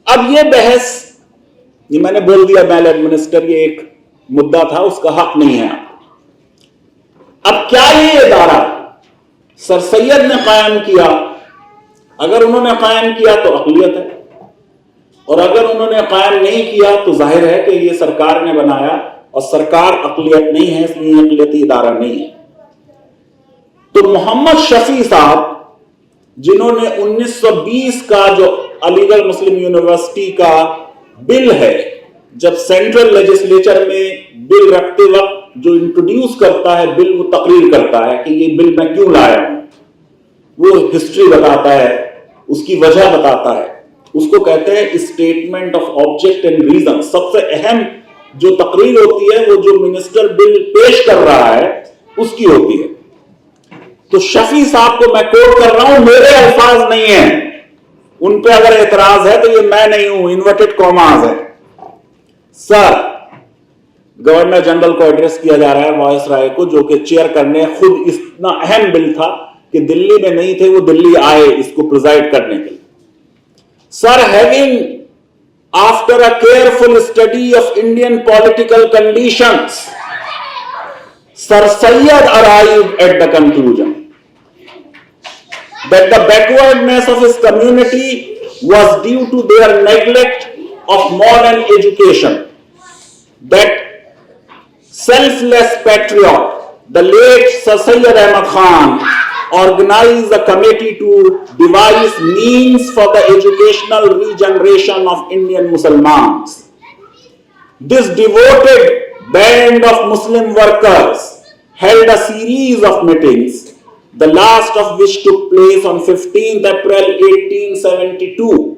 अब ये बहस, ये मैंने बोल दिया मेल एडमिनिस्टर, ये एक मुद्दा था, उसका हक नहीं है। अब क्या ये इदारा सर सैयद ने कायम किया? अगर उन्होंने कायम किया तो अक़लियत है, और अगर उन्होंने कायम नहीं किया तो जाहिर है कि ये सरकार ने बनाया, और सरकार अक़लियत नहीं है, इसलिए अक़लियती इदारा नहीं है। तो मोहम्मद शफी साहब, जिन्होंने 1920 का जो अलीगढ़ मुस्लिम यूनिवर्सिटी का बिल है, जब सेंट्रल लेजिस्लेचर में बिल रखते वक्त जो इंट्रोड्यूस करता है बिल, वो तकरीर करता है कि ये बिल मैं क्यों लाया हूं, वो हिस्ट्री बताता है, उसकी वजह बताता है, उसको कहते हैं statement of object and reason. सबसे अहम जो तकरीर होती है वो जो मिनिस्टर बिल पेश कर रहा है उसकी होती है। तो शफी साहब को मैं कोट कर रहा हूं, मेरे अल्फाज नहीं है, उन पे अगर एतराज है तो ये मैं नहीं हूं, इन्वर्टेड कॉमास है। सर, गवर्नर जनरल को एड्रेस किया जा रहा है, वॉइस राय को, जो कि चेयर करने खुद इतना अहम बिल था कि दिल्ली में नहीं थे, वो दिल्ली आए इसको प्रिजाइड करने के लिए। Sir, having after a careful study of Indian political conditions, Sir Syed arrived at the conclusion that the backwardness of his community was due to their neglect of modern education. That selfless patriot, the late Sir Syed Ahmad Khan, organized a committee to devise means for the educational regeneration of Indian Muslims. This devoted band of Muslim workers held a series of meetings, the last of which took place on 15th April 1872,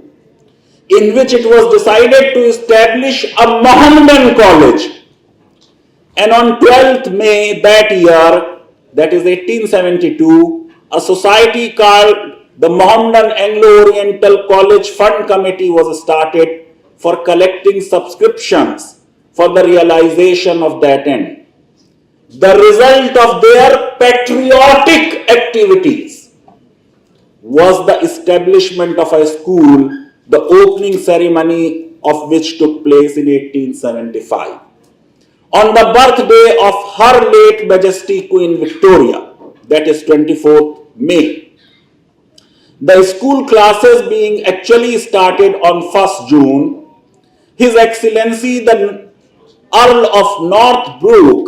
in which it was decided to establish a Mohammedan college. And on 12th May that year, that is 1872, a society called the Mohammedan Anglo-Oriental College Fund Committee was started for collecting subscriptions for the realization of that end. The result of their patriotic activities was the establishment of a school, the opening ceremony of which took place in 1875. On the birthday of Her late Majesty Queen Victoria, that is 24th May. The school classes being actually started on 1st June, His Excellency the Earl of Northbrook,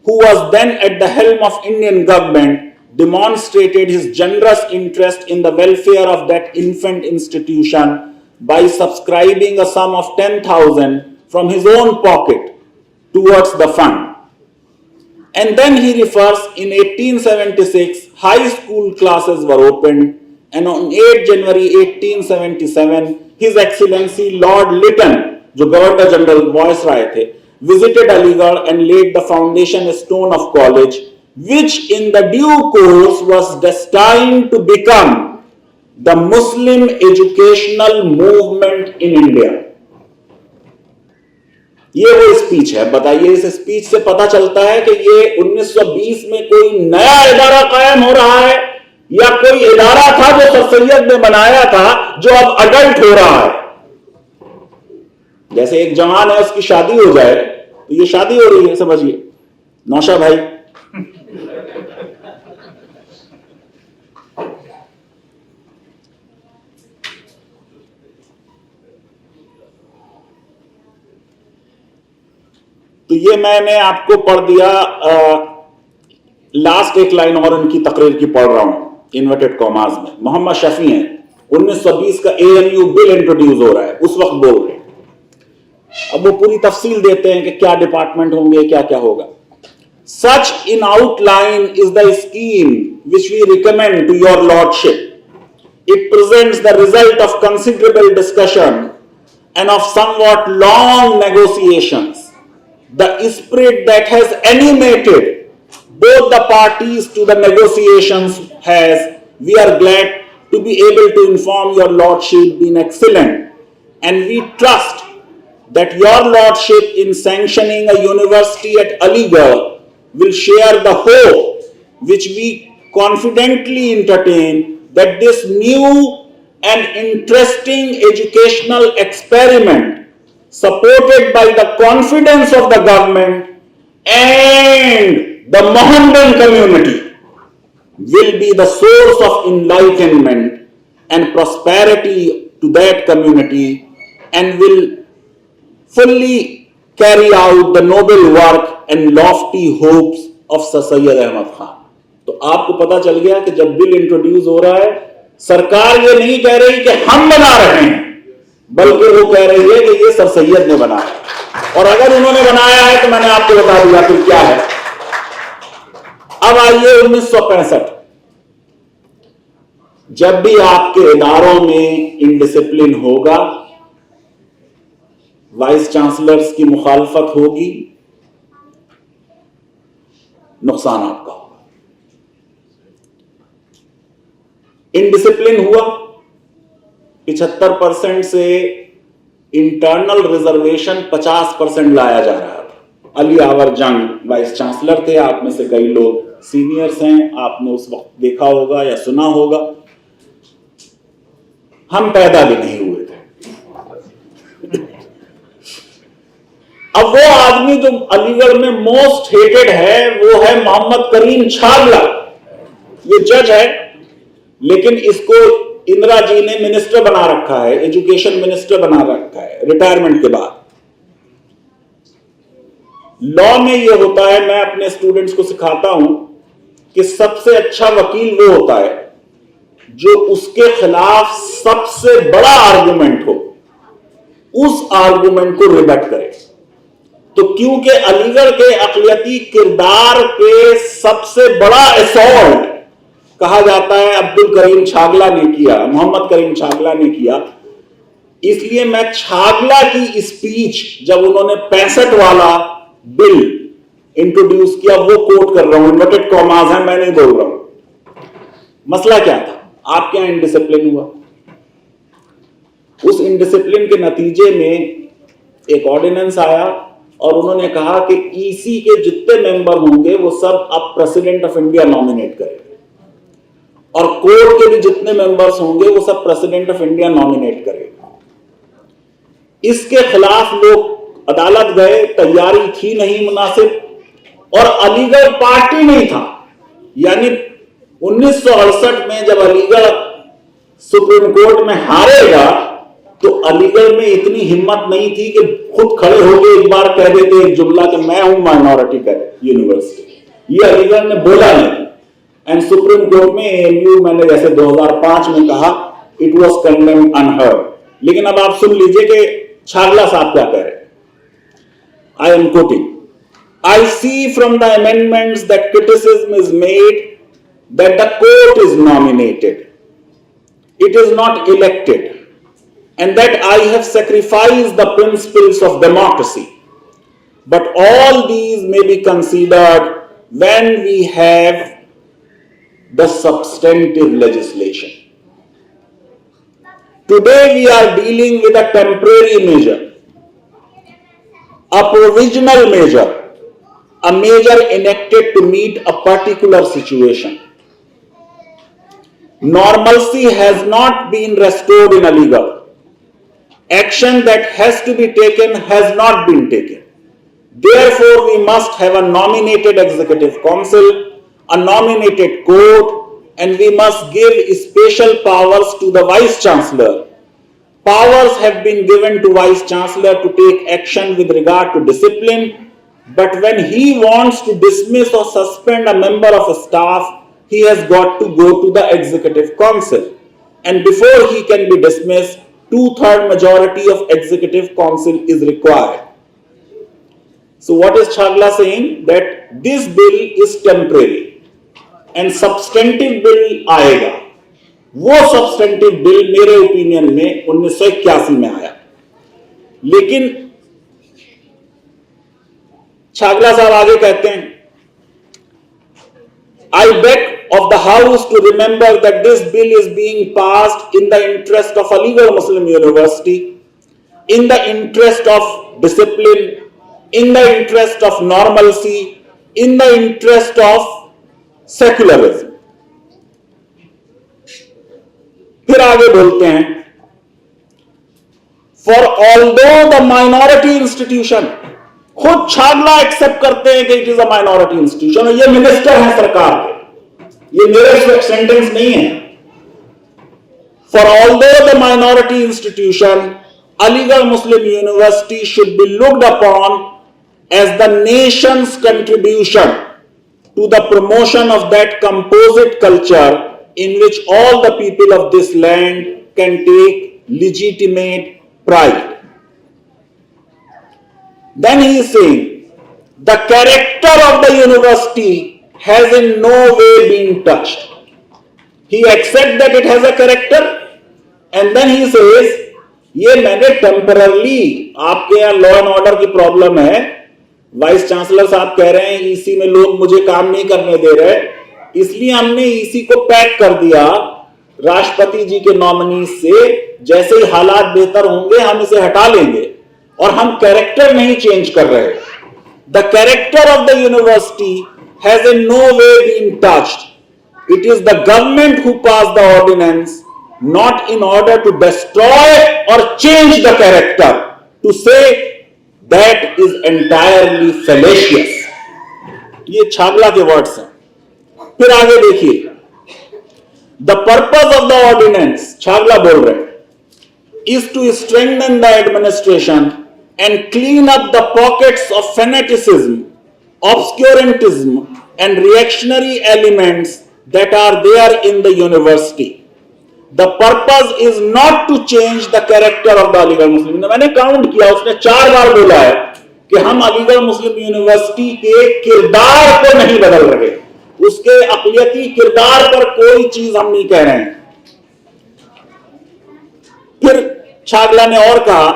who was then at the helm of Indian government, demonstrated his generous interest in the welfare of that infant institution by subscribing a sum of 10,000 from his own pocket towards the fund. And then he refers, in 1876, high school classes were opened, and on 8 January 1877, His Excellency Lord Lytton, जो governor general voice राय थे, visited Aligarh and laid the foundation stone of college, which in the due course was destined to become the Muslim educational movement in India. ये वो speech है। बताइए, इस speech से पता चलता है कि ये 1920 में कोई नया इदारा कायम हो रहा है या कोई इदारा था जो सर सैयद ने बनाया था, जो अब अडल्ट हो रहा है। जैसे एक जवान है, उसकी शादी हो जाए तो ये शादी हो रही है, समझिए। नौशा भाई, तो ये मैंने आपको पढ़ दिया। लास्ट एक लाइन और इनकी तकरीर की पढ़ रहा हूं, इन्वर्टेड कॉमास में। मोहम्मद शफी हैं, 1920 का AMU बिल इंट्रोड्यूस हो रहा है, उस वक्त बोल रहे हैं। अब वो पूरी तफसील देते हैं कि क्या डिपार्टमेंट होंगे, क्या क्या होगा। Such in outline is the scheme which we recommend to your lordship. It presents the result of considerable discussion and of somewhat long negotiations. The spirit that has animated both the parties to the negotiations has, we are glad to be able to inform your lordship, been excellent, and we trust that your lordship in sanctioning a university at Aligarh will share the hope which we confidently entertain that this new an interesting educational experiment supported by the confidence of the government and the Mohammedan community will be the source of enlightenment and prosperity to that community and will fully carry out the noble work and lofty hopes of Sir Syed Ahmad Khan. तो आपको पता चल गया कि जब bill introduce हो रहा है, सरकार ये नहीं कह रही कि हम बना रहे हैं, बल्कि वो कह रही है कि ये सर सैयद ने बनाया। और अगर उन्होंने बनाया है तो मैंने आपको बता दिया फिर क्या है। अब आइए 1965, जब भी आपके इदारों में इनडिसिप्लिन होगा, वाइस चांसलर्स की मुखालफत होगी, नुकसान आपका होगा। इनडिसिप्लिन हुआ, 75% से इंटरनल रिजर्वेशन 50% लाया जा रहा था। अली आवर जंग वाइस चांसलर थे, आप में से कई लोग सीनियर्स हैं, आपने उस वक्त देखा होगा या सुना होगा। हम पैदा भी नहीं हुए थे। अब वो आदमी जो अलीगढ़ में मोस्ट हेटेड है वो है मोहम्मद करीम छागला। ये जज है, लेकिन इसको इंदिरा जी ने मिनिस्टर बना रखा है, एजुकेशन मिनिस्टर बना रखा है रिटायरमेंट के बाद। लॉ में ये होता है, मैं अपने स्टूडेंट्स को सिखाता हूं कि सबसे अच्छा वकील वो होता है जो उसके खिलाफ सबसे बड़ा आर्गुमेंट हो, उस आर्गुमेंट को रिबट करे। तो क्योंकि अलीगढ़ के अक़लियती किरदार पे सबसे बड़ा असॉल्ट कहा जाता है अब्दुल करीम छागला ने किया, मोहम्मद करीम छागला ने किया, इसलिए मैं छागला की स्पीच जब उन्होंने 65 वाला बिल इंट्रोड्यूस किया वो कोट कर रहा हूं, इन्वर्टेड कॉमास है, मैं नहीं बोल रहा हूं। मसला क्या था? आपके यहां इनडिसिप्लिन हुआ, उस इनडिसिप्लिन के नतीजे में एक ऑर्डिनेंस आया और उन्होंने कहा कि ईसी के जितने मेंबर होंगे वो सब अब प्रेसिडेंट ऑफ इंडिया नॉमिनेट करेंगे और कोर्ट के भी जितने मेंबर्स होंगे वो सब प्रेसिडेंट ऑफ इंडिया नॉमिनेट करेगा। इसके खिलाफ लोग अदालत गए, तैयारी थी नहीं मुनासिब, और अलीगढ़ पार्टी नहीं था। यानी 1968 में जब अलीगढ़ सुप्रीम कोर्ट में हारेगा तो अलीगढ़ में इतनी हिम्मत नहीं थी कि खुद खड़े होकर एक बार कह देते एक जुमला कि मैं हूं माइनॉरिटी का यूनिवर्सिटी। ये अलीगढ़ ने बोला नहीं। एंड सुप्रीम कोर्ट में AMU, मैंने जैसे 2005 में कहा, इट वॉज कंडेम्ड अनहर्ड। लेकिन अब आप सुन लीजिए कि छागला साहब क्या कह रहे हैं। I am quoting, I see from the amendments that criticism is made that the court is nominated, it is not elected, and that I have sacrificed the principles of democracy. But all these may be considered when we have the substantive legislation. Today we are dealing with a temporary measure, a provisional measure, a measure enacted to meet a particular situation. Normalcy has not been restored in Aligarh. Action that has to be taken has not been taken. Therefore, we must have a nominated executive council, a nominated court, and we must give special powers to the vice chancellor. Powers have been given to vice chancellor to take action with regard to discipline, but when he wants to dismiss or suspend a member of a staff, he has got to go to the executive council. And before he can be dismissed, 2/3 majority of executive council is required. So what is Chagla saying? That this bill is temporary and substantive bill आएगा। वो substantive bill मेरे opinion में 1981 में आया। लेकिन छागला साहब आगे कहते हैं, I beg of the House to remember that this bill is being passed in the interest of Aligarh Muslim University, in the interest of discipline, in the interest of normalcy, in the interest of secularism. फिर आगे बोलते हैं, for although the minority institution, खुद Chagla accept करते हैं कि it is a minority institution, और ये मिनिस्टर है सरकार के, ये मेरे सेंटेंस नहीं है। For although the minority institution, Aligarh Muslim University should be looked upon as the nation's contribution to the promotion of that composite culture in which all the people of this land can take legitimate pride. Then he is saying, the character of the university has in no way been touched. He accepts that it has a character, and then he says, ये मैंने temporarily, आपके यहां law and order की problem है, vice chancellor साहब कह रहे हैं ईसी में लोग मुझे काम नहीं करने दे रहे, इसलिए हमने ईसी को पैक कर दिया राष्ट्रपति जी के नॉमिनी से, जैसे ही हालात बेहतर होंगे हम इसे हटा लेंगे, और हम कैरेक्टर नहीं चेंज कर रहे। The character of the university has in no way been touched, it is the government who pass the ordinance, not in order to destroy or change the character. To say that is entirely fallacious. ये छागला के words हैं। फिर आगे देखिए, the purpose of the ordinance, Chagla बोल रहे हैं, is to strengthen the administration and clean up the pockets of fanaticism, obscurantism and reactionary elements that are there in the university. The purpose is not to change the character of the Aligarh Muslim University. मैंने count किया, उसने 4 बार बोला है कि हम अलीगढ़ मुस्लिम university के किरदार को नहीं बदल रहे, उसके अक़लियती किरदार पर कोई चीज हम नहीं कह रहे हैं। फिर छागला ने और कहा,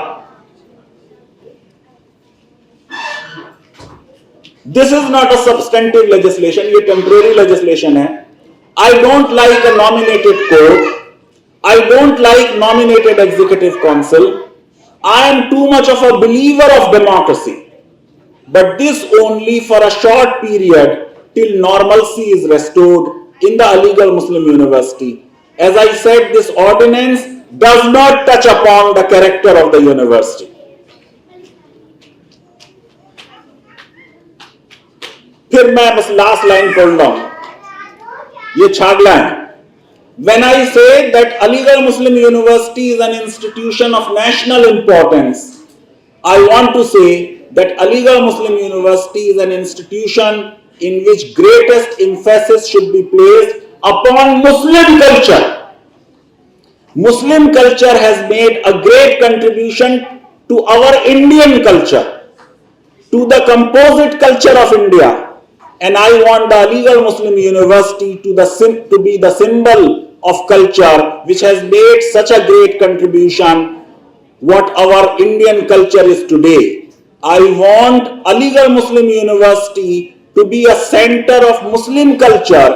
this is not a substantive legislation, ये टेम्परेरी लेजिस्लेशन है। I don't like a nominated court, I don't like nominated executive council. I am too much of a believer of democracy, but this only for a short period till normalcy is restored in the Aligarh Muslim University. As I said, this ordinance does not touch upon the character of the university. फिर मैं बस last line पढ़ रहा हूं, ये छागला है। When I say that Aligarh Muslim University is an institution of national importance, I want to say that Aligarh Muslim University is an institution in which greatest emphasis should be placed upon Muslim culture. Muslim culture has made a great contribution to our Indian culture, to the composite culture of India, and I want the Aligarh Muslim University to be the symbol of culture which has made such a great contribution what our Indian culture is today. I want Aligarh Muslim University to be a center of Muslim culture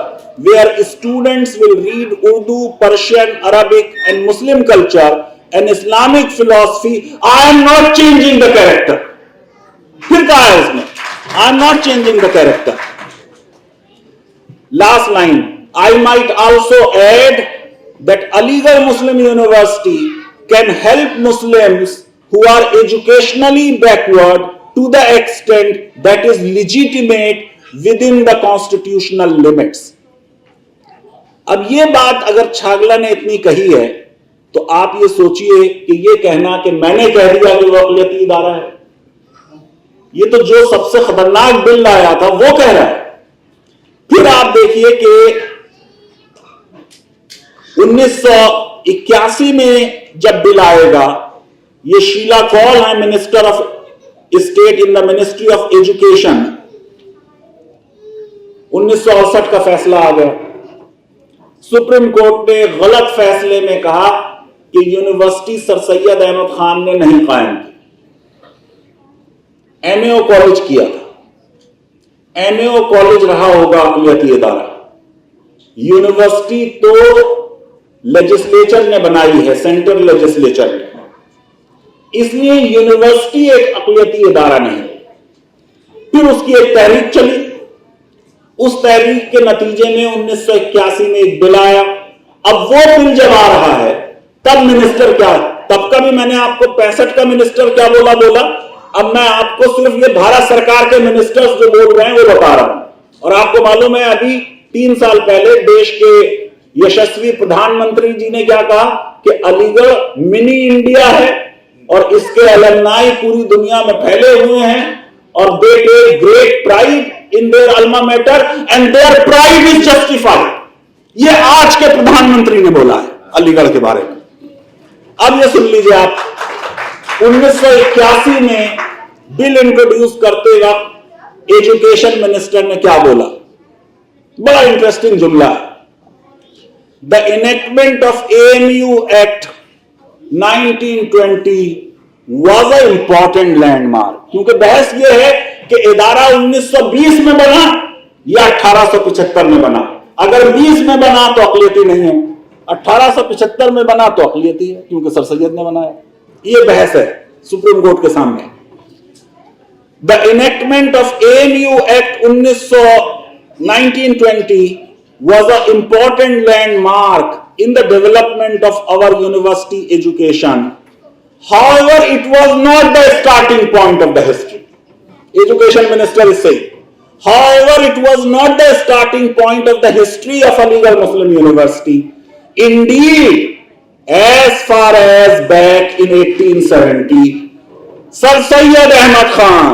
where students will read Urdu, Persian, Arabic and Muslim culture and Islamic philosophy. I am not changing the character. फिर कहा है उसने, I am not changing the character. Last line, I might also add that Aligarh Muslim University can help Muslims who are educationally backward to the extent that is legitimate within the constitutional limits. अब ये बात अगर छागला ने इतनी कही है तो आप ये सोचिए कि ये कहना कि मैंने कह दिया कि वो अक़लियती इदारा है, ये तो जो सबसे खतरनाक बिल लाया था वो कह रहा है। फिर आप देखिए कि 1981 में जब बिल आएगा, ये शीला कौल है minister of state in the ministry of education, 1968 का फैसला आ गया। सुप्रीम कोर्ट ने गलत फैसले में कहा कि यूनिवर्सिटी सर सैयद अहमद खान ने नहीं कायम की, एमएओ कॉलेज किया था। एमएओ कॉलेज रहा होगा अक़लियती इदारा, यूनिवर्सिटी तो लेजिस्लेचर ने बनाई है, सेंट्रल लेजिस्लेचर ने, इसलिए यूनिवर्सिटी एक अक़लियती इदारा नहीं। फिर उसकी एक तहरीक चली, उस तहरीक के नतीजे में 1981 में एक बिल आया अब वो बिल जब आ रहा है तब मिनिस्टर क्या, तब का भी मैंने आपको 65 का मिनिस्टर क्या बोला, अब मैं आपको सिर्फ ये भारत सरकार के मिनिस्टर्स जो बोल रहे हैं वो बता रहा हूं। और आपको मालूम है अभी 3 साल पहले देश के यशस्वी प्रधानमंत्री जी ने क्या कहा कि अलीगढ़ मिनी इंडिया है और इसके अलमनाई पूरी दुनिया में फैले हुए हैं और they take great pride in their alma mater and their pride is justified. ये आज के प्रधानमंत्री ने बोला है अलीगढ़ के बारे में। अब ये सुन लीजिए आप, 1981 में बिल इंट्रोड्यूस करते वक्त एजुकेशन मिनिस्टर ने क्या बोला, बड़ा इंटरेस्टिंग जुमला है। The enactment of AMU act 1920 was a important landmark. क्योंकि बहस यह है कि इदारा 1920 में बना या 1875 में बना। अगर 20 में बना तो अकलियती नहीं है, 1875 में बना तो अकलियती है क्योंकि सर सैयद ने बनाया। यह बहस है सुप्रीम कोर्ट के सामने। The enactment of AMU act 1920 was an important landmark in the development of our university education. However, it was not the starting point of the history. Education Minister is saying. However, it was not the starting point of the history of Aligarh Muslim University. Indeed, as far as back in 1870, Sir Syed Ahmad Khan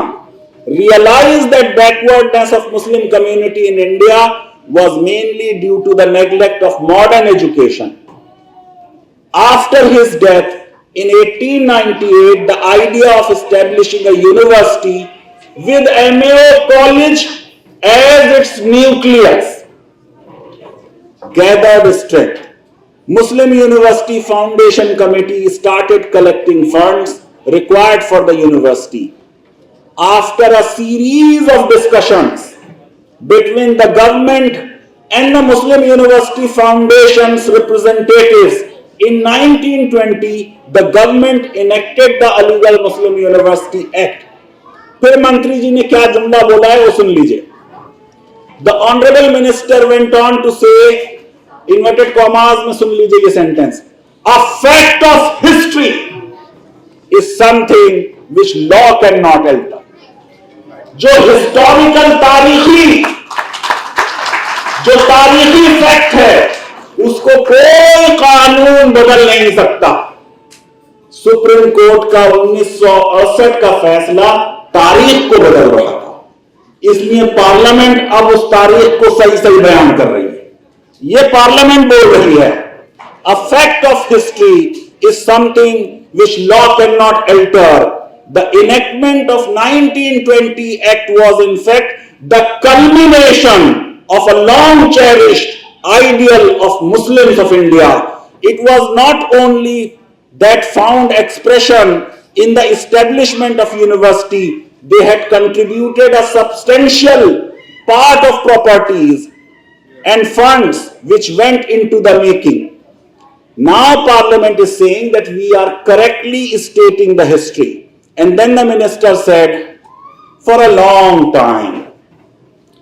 realized that backwardness of Muslim community in India was mainly due to the neglect of modern education. After his death in 1898, the idea of establishing a university with AMU College as its nucleus gathered strength. Muslim University Foundation Committee started collecting funds required for the university. After a series of discussions between the government and the Muslim University Foundation's representatives, in 1920, the government enacted the Aligarh Muslim University Act. फिर मंत्री जी ने क्या जुमला बोला है वो सुन लीजिए। The Honorable Minister went on to say, inverted commas में सुन लीजिए ये sentence, a fact of history is something which law cannot alter. जो हिस्टोरिकल तारीखी फैक्ट है उसको कोई कानून बदल नहीं सकता। सुप्रीम कोर्ट का 1968 का फैसला तारीख को बदल रहा था, इसलिए पार्लियामेंट अब उस तारीख को सही सही बयान कर रही है। यह पार्लियामेंट बोल रही है, a fact of history is something which law can not alter. The enactment of 1920 Act was in fact the culmination of a long cherished ideal of Muslims of India. It was not only that found expression in the establishment of university, they had contributed a substantial part of properties and funds which went into the making. Now Parliament is saying that we are correctly stating the history. And then the minister said, for a long time,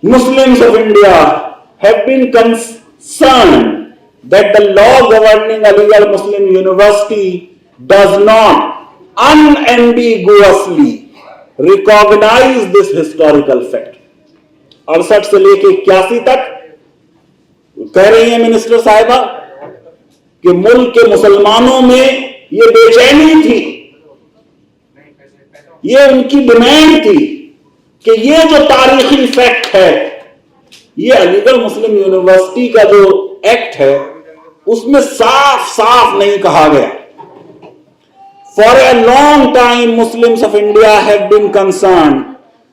Muslims of India have been concerned that the law governing Aligarh Muslim University does not unambiguously recognize this historical fact. 68 से लेके 81 तक कह रही है minister साहिबा कि मुल्क के मुसलमानों में ये बेचैनी थी, ये उनकी डिमांड थी कि ये जो तारीखी फैक्ट है, ये अलीगढ़ मुस्लिम यूनिवर्सिटी का जो एक्ट है उसमें साफ साफ नहीं कहा गया। For a long time, Muslims of India have been concerned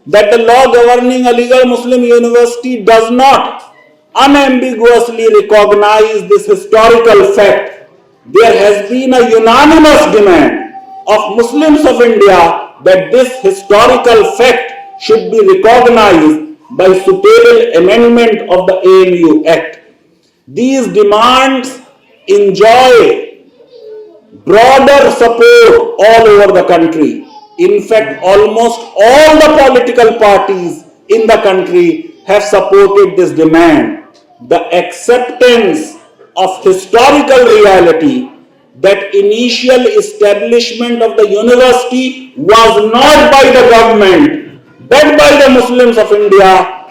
that the law governing Aligarh Muslim University does not unambiguously recognize this historical fact. There has been a unanimous demand of Muslims of India that this historical fact should be recognized by suitable amendment of the AMU Act. These demands enjoy broader support all over the country. In fact, almost all the political parties in the country have supported this demand. The acceptance of historical reality that initial establishment of the university was not by the government but by the Muslims of India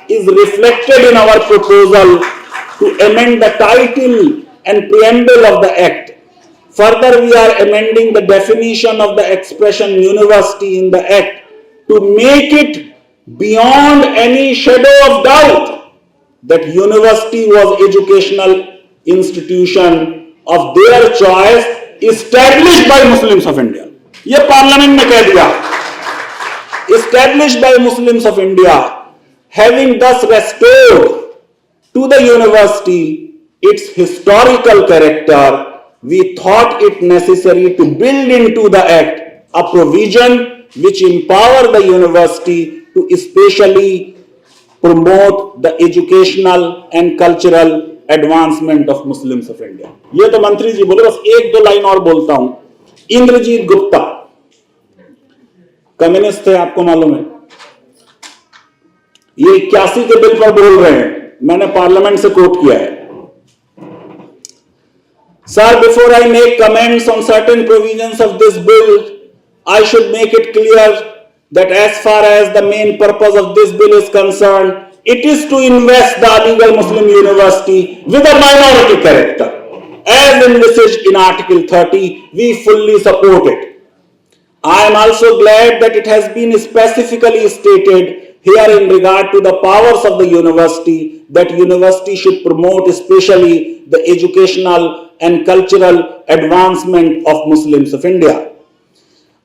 is reflected in our proposal to amend the title and preamble of the Act. Further, we are amending the definition of the expression university in the Act to make it beyond any shadow of doubt that university was educational institution of their choice established by Muslims of India. ये parliament ने कह दिया, established by Muslims of India, having thus restored to the university its historical character, we thought it necessary to build into the Act a provision which empower the university to especially promote the educational and cultural advancement of Muslims of India. ये तो मंत्री जी बोले, बस एक दो line और बोलता हूं। इंद्रजीत गुप्ता कम्युनिस्ट थे, आपको मालूम है, ये 81 के बिल पर बोल रहे हैं, मैंने पार्लियामेंट से कोट किया है। Sir, before I make comments on certain provisions of this bill, I should make it clear that as far as the main purpose of this bill is concerned, it is to invest the Aligarh Muslim University with a minority character. As envisaged in Article 30, we fully support it. I am also glad that it has been specifically stated here in regard to the powers of the university that university should promote especially the educational and cultural advancement of Muslims of India.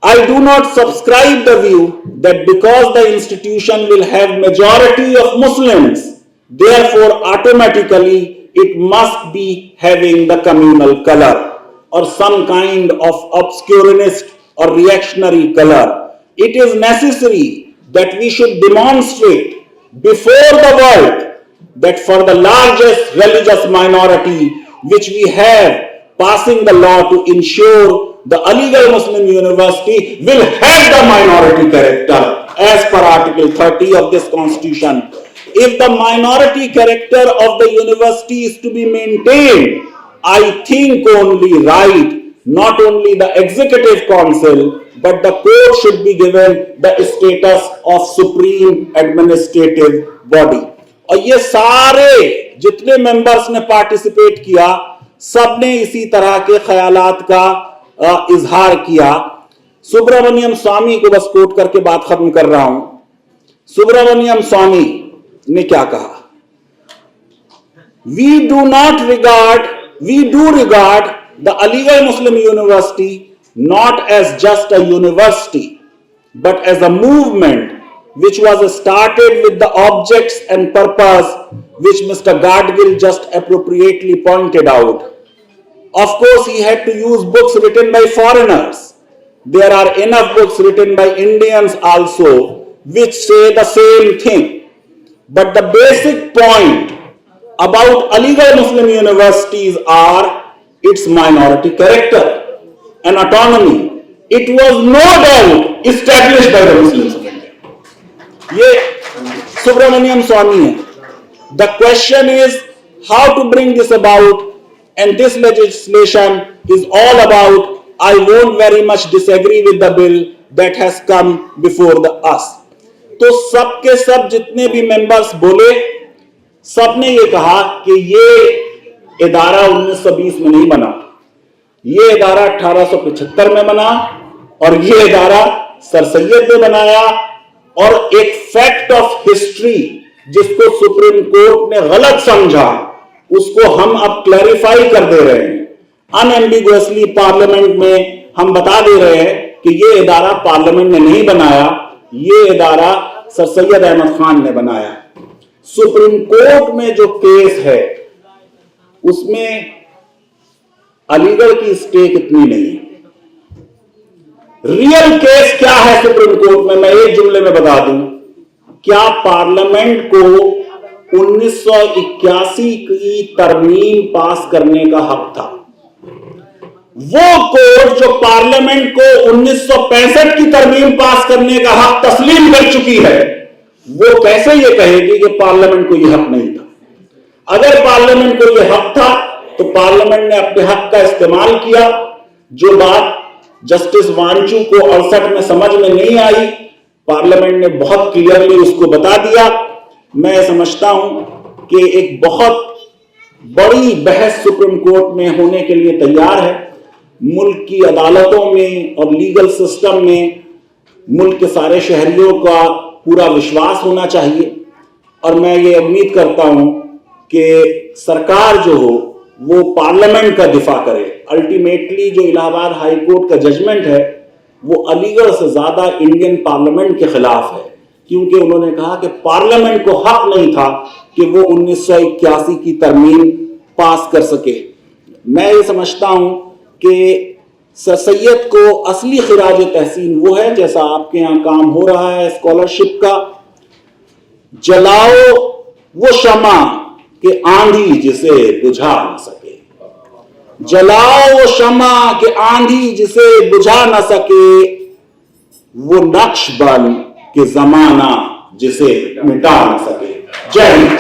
I do not subscribe the view that because the institution will have majority of Muslims, therefore automatically it must be having the communal color or some kind of obscurantist or reactionary color. It is necessary that we should demonstrate before the world that for the largest religious minority which we have, passing the law to ensure the Aligarh Muslim University will have the minority character as per Article 30 of this Constitution. If the minority character of the university is to be maintained, I think only right, not only the Executive Council, but the court should be given the status of Supreme Administrative Body. और ये सारे जितने members ने participate किया, सबने इसी तरह के ख्यालात का इजहार किया। सुब्रमण्यम स्वामी को बस कोट करके बात खत्म कर रहा हूं। सुब्रमण्यम स्वामी ने क्या कहा? We do regard the Aligarh Muslim University not as just a university, but as a movement which was started with the objects and purpose which Mr. Gadgil just appropriately pointed out. Of course, he had to use books written by foreigners. There are enough books written by Indians also which say the same thing. But the basic point about Aligarh Muslim universities are its minority character and autonomy. It was no doubt established by the Muslims of India. ये सुब्रमण्यम स्वामी है. The question is how to bring this about, and this legislation is all about. I won't very much disagree with the bill that has come before us. तो सबके सब जितने भी members बोले, सबने ये कहा कि ये इदारा 1920 में नहीं बना, ये इदारा 1875 में बना और ये इदारा सर सैयद ने बनाया. और एक फैक्ट ऑफ हिस्ट्री जिसको सुप्रीम कोर्ट ने गलत समझा, उसको हम अब क्लैरिफाई कर दे रहे हैं. अनएम्बिगुअसली पार्लियामेंट में हम बता दे रहे हैं कि ये इदारा पार्लियामेंट ने नहीं बनाया, ये इदारा सर सैयद अहमद खान ने बनाया. सुप्रीम कोर्ट में जो केस है उसमें अलीगढ़ की स्टेक इतनी नहीं है. रियल केस क्या है सुप्रीम कोर्ट में, मैं एक जुमले में बता दूं. क्या पार्लियामेंट को 1981 की तरमीम पास करने का हक था? वो कोर्ट जो पार्लियामेंट को 1965 की तरमीम पास करने का हक तस्लीम कर चुकी है, वो कैसे ये कहेगी कि पार्लियामेंट को ये हक नहीं था? अगर पार्लियामेंट को ये हक था तो पार्लियामेंट ने अपने हक का इस्तेमाल किया। जो बात जस्टिस वांचू को 68 में समझ में नहीं आई, पार्लियामेंट ने बहुत क्लियरली उसको बता दिया। मैं समझता हूं कि एक बहुत बड़ी बहस सुप्रीम कोर्ट में होने के लिए तैयार है। मुल्क की अदालतों में और लीगल सिस्टम में मुल्क के सारे शहरियों का पूरा विश्वास होना चाहिए और मैं ये उम्मीद करता हूं कि सरकार जो हो वो पार्लियामेंट का दिफा करे। अल्टीमेटली जो इलाहाबाद हाई कोर्ट का जजमेंट है वो अलीगढ़ से ज्यादा इंडियन पार्लियामेंट के खिलाफ है, क्योंकि उन्होंने कहा कि पार्लियामेंट को हक नहीं था कि वो 1981 की तरमीम पास कर सके। मैं ये समझता हूं कि सर सैयद को असली खिराज तहसीन वो है, जैसा आपके यहां काम हो रहा है स्कॉलरशिप का, जलाओ वो शमा कि आंधी जिसे बुझा न सके, जलाओ वो शमा कि आंधी जिसे बुझा न सके, वो नक्श बन के जमाना जिसे मिटा न सके। जय हिंद।